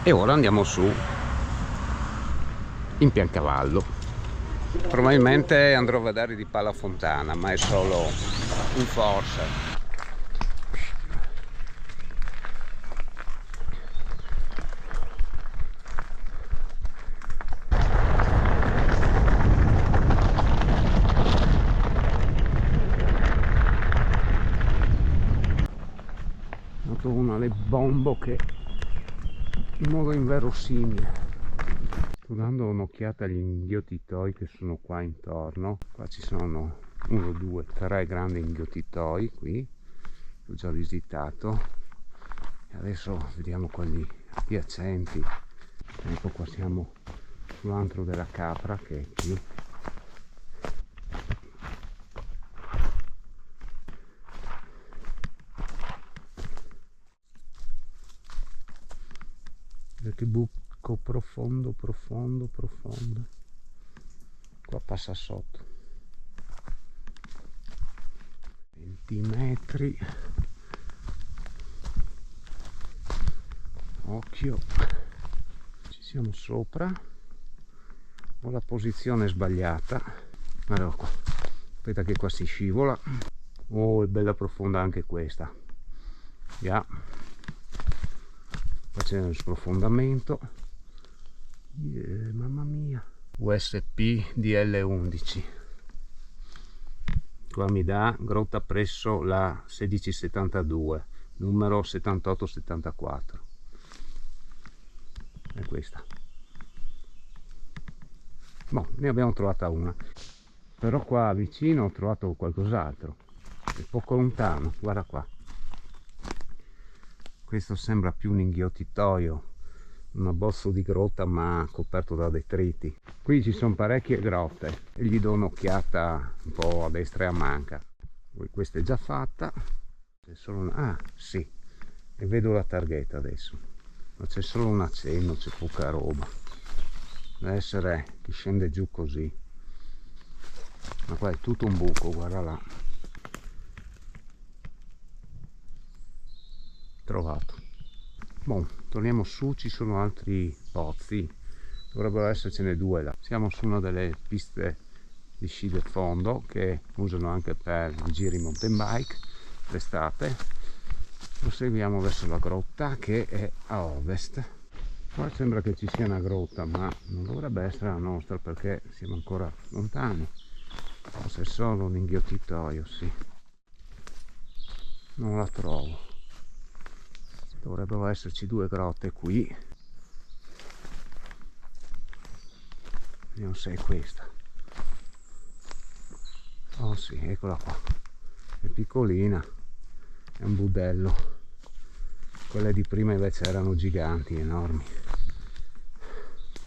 E ora andiamo su in Piancavallo. Probabilmente andrò a vedere di Pala Fontana, ma è solo un forse. Noto una le bombo che in modo inverosimile. Sto dando un'occhiata agli inghiottitoi che sono qua intorno. Qua ci sono 1, 2, 3 grandi inghiottitoi qui, che ho già visitato. E adesso vediamo quelli adiacenti. Ecco, qua siamo sull'antro della capra che è qui. Che buco profondo, profondo, profondo. Qua passa sotto 20 metri. Occhio, ci siamo sopra. Ho la posizione sbagliata. Guarda qua, aspetta che qua si scivola. Oh, è bella profonda anche questa. Yeah. Qua c'è uno sprofondamento. Mamma mia. USP DL11. Qua mi dà grotta presso la 1672, numero 7874. È questa. Boh, ne abbiamo trovata una. Però qua vicino ho trovato qualcos'altro. È poco lontano, guarda qua. Questo sembra più un inghiottitoio, un abbozzo di grotta ma coperto da detriti. Qui ci sono parecchie grotte e gli do un'occhiata un po' a destra e a manca. Questa è già fatta. C'è solo una... Ah, sì, e vedo la targhetta adesso. Ma c'è solo un accenno, c'è poca roba. Deve essere che scende giù così. Ma qua è tutto un buco, guarda là. Trovato. Bon, torniamo su, ci sono altri pozzi, dovrebbero essercene due là. Siamo su una delle piste di sci del fondo che usano anche per i giri mountain bike d'estate. Proseguiamo verso la grotta che è a ovest. Qua sembra che ci sia una grotta, ma non dovrebbe essere la nostra perché siamo ancora lontani. Forse è solo un inghiottitoio, sì. Non la trovo. Dovrebbero esserci due grotte qui. Vediamo se è questa. Oh sì, eccola qua. È piccolina, è un budello. Quelle di prima invece erano giganti, enormi.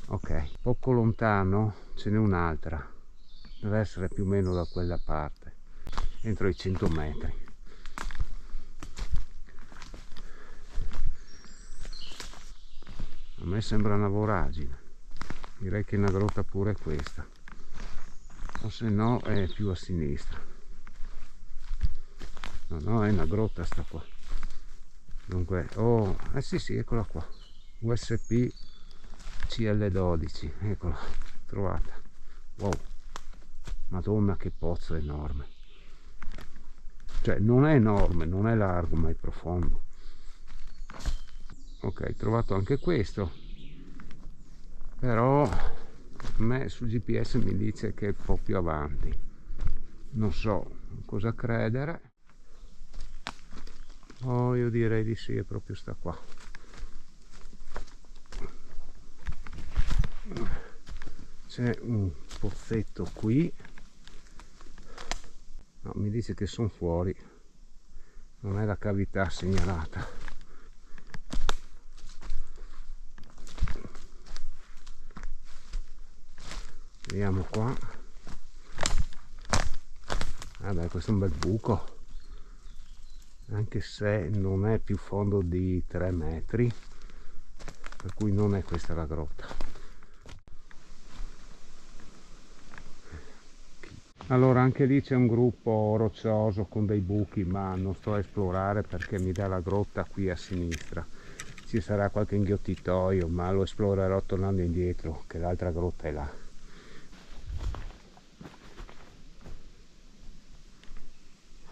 Ok, poco lontano ce n'è un'altra. Deve essere più o meno da quella parte, entro i 100 metri. A me sembra una voragine. Direi che è una grotta pure questa. O se no è più a sinistra. No, è una grotta sta qua. Dunque, oh, sì, eccola qua. USP CL12, eccola, trovata. Wow, madonna che pozzo enorme. Cioè, non è enorme, non è largo, ma è profondo. Ok, trovato anche questo. Però a me sul GPS mi dice che è un po' più avanti. Non so cosa credere. Oh, io direi di sì, è proprio sta qua. C'è un pozzetto qui. No, mi dice che sono fuori. Non è la cavità segnalata. Vediamo qua. Ah beh, questo è un bel buco. Anche se non è più fondo di 3 metri, per cui non è questa la grotta. Allora anche lì c'è un gruppo roccioso con dei buchi, ma non sto a esplorare perché mi dà la grotta qui a sinistra. ci sarà qualche inghiottitoio, ma lo esplorerò tornando indietro, che l'altra grotta è là.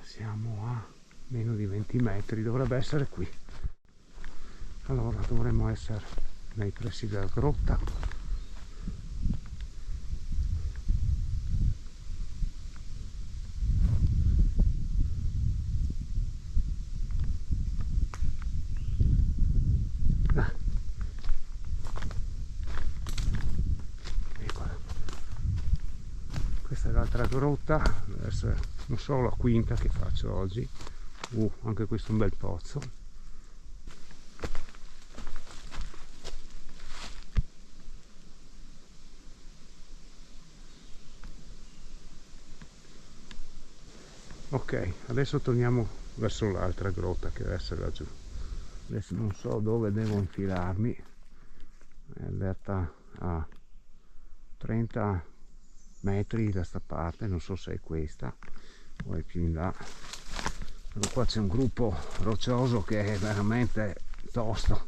Siamo a meno di 20 metri, dovrebbe essere qui. Allora dovremmo essere nei pressi della grotta. Eccola. Questa è l'altra grotta, deve essere non solo la quinta che faccio oggi. Anche questo è un bel pozzo. Ok, adesso torniamo verso l'altra grotta che deve essere laggiù. Adesso non so dove devo infilarmi, è aperta a 30 metri da sta parte, non so se è questa o è più in là. Però qua c'è un gruppo roccioso che è veramente tosto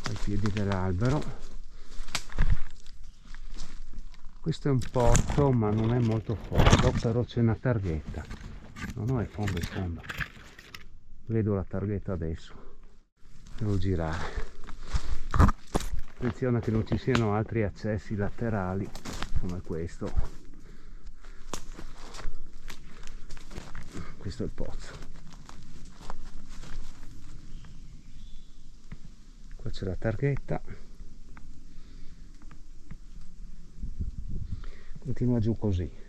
ai piedi dell'albero. Questo è un pozzo ma non è molto fondo, però c'è una targhetta. No, è fondo, è fondo. Vedo la targhetta adesso. Devo girare. Attenzione che non ci siano altri accessi laterali come questo. Questo è il pozzo. Qua c'è la targhetta. Continua giù così.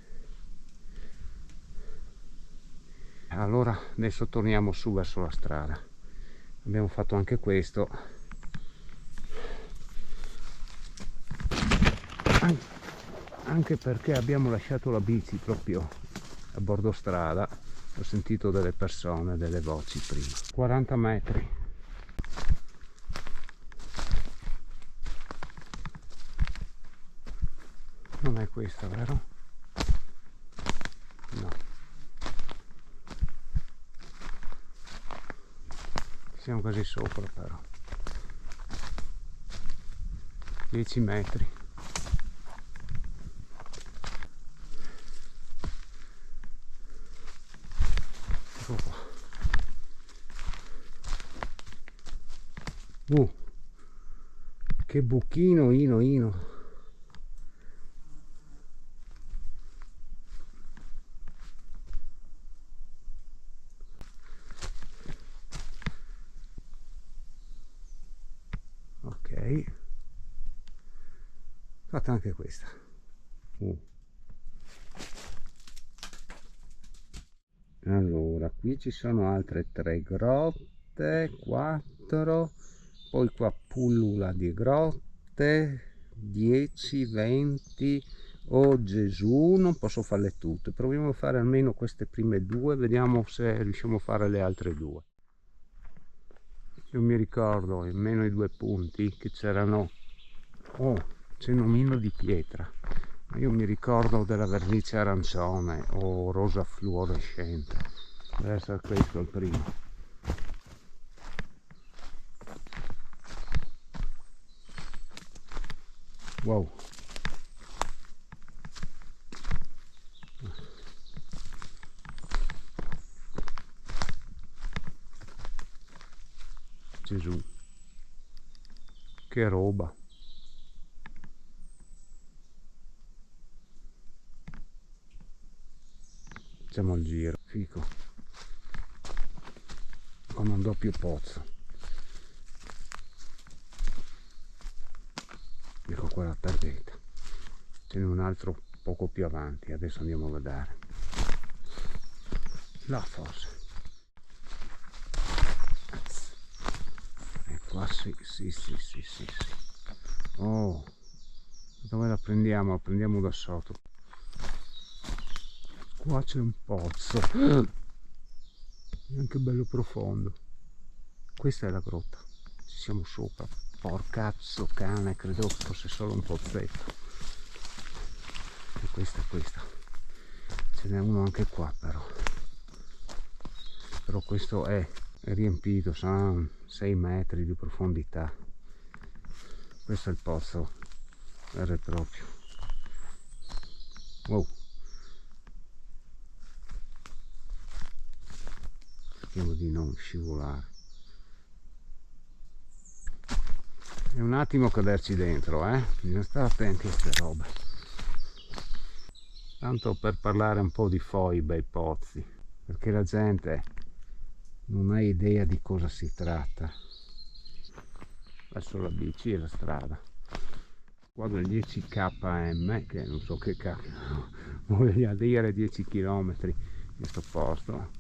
Allora adesso torniamo su verso la strada. Abbiamo fatto anche questo. Anche perché abbiamo lasciato la bici proprio a bordo strada. Ho sentito delle persone, delle voci prima. 40 metri. Non è questa, vero? No. Siamo quasi sopra però. 10 metri. Ecco qua. Che buchino, ino. Ok, fatta anche questa. Allora, qui ci sono altre 3 grotte, 4, poi qua pullula di grotte, 10, 20. Oh Gesù, non posso farle tutte, proviamo a fare almeno queste prime 2, vediamo se riusciamo a fare le altre 2. Io mi ricordo, in meno i 2 punti, che c'erano, c'è un omino di pietra, ma io mi ricordo della vernice arancione o rosa fluorescente, deve essere questo il primo. Wow. Gesù, che roba. Facciamo il giro, fico, con un doppio pozzo. Ecco qua la targhetta, ce n'è un altro poco più avanti, adesso andiamo a vedere. Là forse. E qua sì. Oh, dove la prendiamo? La prendiamo da sotto. Qua c'è un pozzo, anche bello profondo. Questa è la grotta, ci siamo sopra. Porcazzo cane, credevo fosse solo un pozzetto. E questa, ce n'è uno anche qua però questo è è riempito, sono 6 metri di profondità. Questo è il pozzo vero e proprio. Wow. Cerchiamo di non scivolare. È un attimo caderci dentro, bisogna stare attenti a queste robe. Tanto per parlare un po' di foibe ai pozzi, perché la gente non ha idea di cosa si tratta. Verso la bici e la strada. Qua del 10 km, che non so che cacchio voglia dire 10 km in questo posto,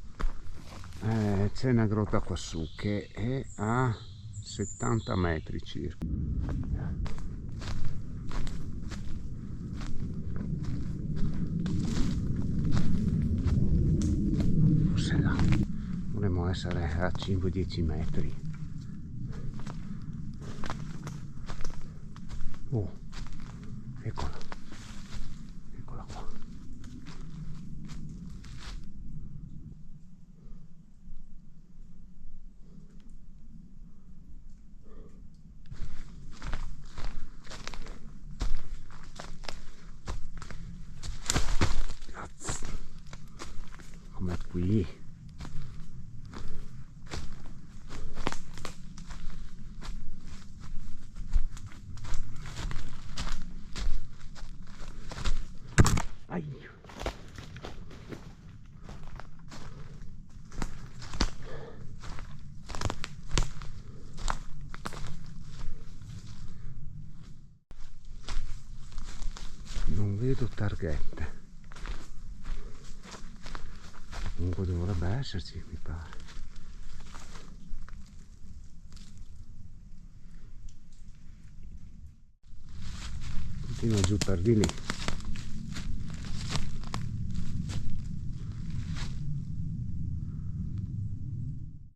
c'è una grotta qua su che è a 70 metri circa. Forse là dovremmo essere a 5-10 metri. Oh, eccola qua. Cazzo, come qui. Non vedo targhette, comunque dovrebbe esserci, mi pare. Continua giù per di lì.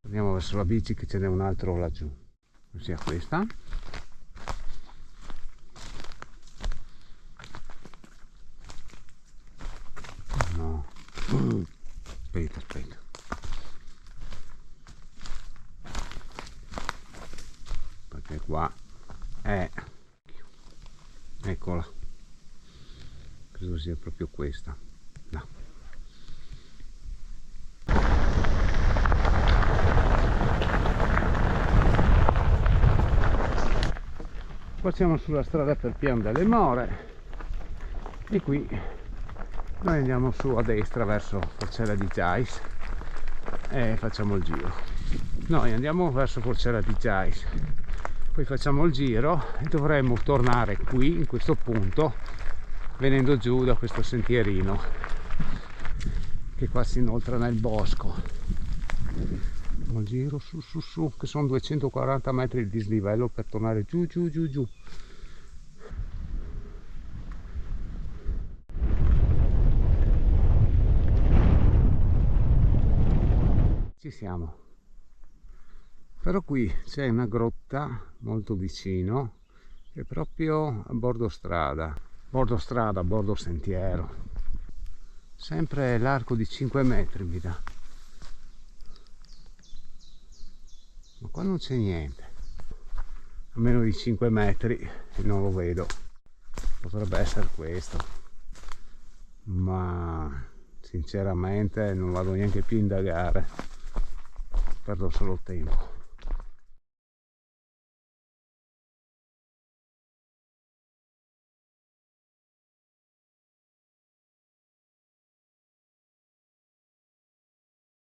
Andiamo verso la bici, che ce n'è un altro laggiù, ossia questa. No, aspetta, perché qua è, eccola, credo sia proprio questa. No. Qua siamo sulla strada per Pian delle More e qui noi andiamo su a destra verso Forcella di Giais e facciamo il giro. Noi andiamo verso Forcella di Giais, poi facciamo il giro e dovremmo tornare qui in questo punto venendo giù da questo sentierino che qua si inoltra nel bosco. Un giro su che sono 240 metri di dislivello per tornare giù. Ci siamo, però qui c'è una grotta molto vicino che è proprio a bordo strada, bordo sentiero, sempre l'arco di 5 metri mi dà. Ma qua non c'è niente, a meno di 5 metri e non lo vedo. Potrebbe essere questo, ma sinceramente non vado neanche più a indagare, perdo solo tempo.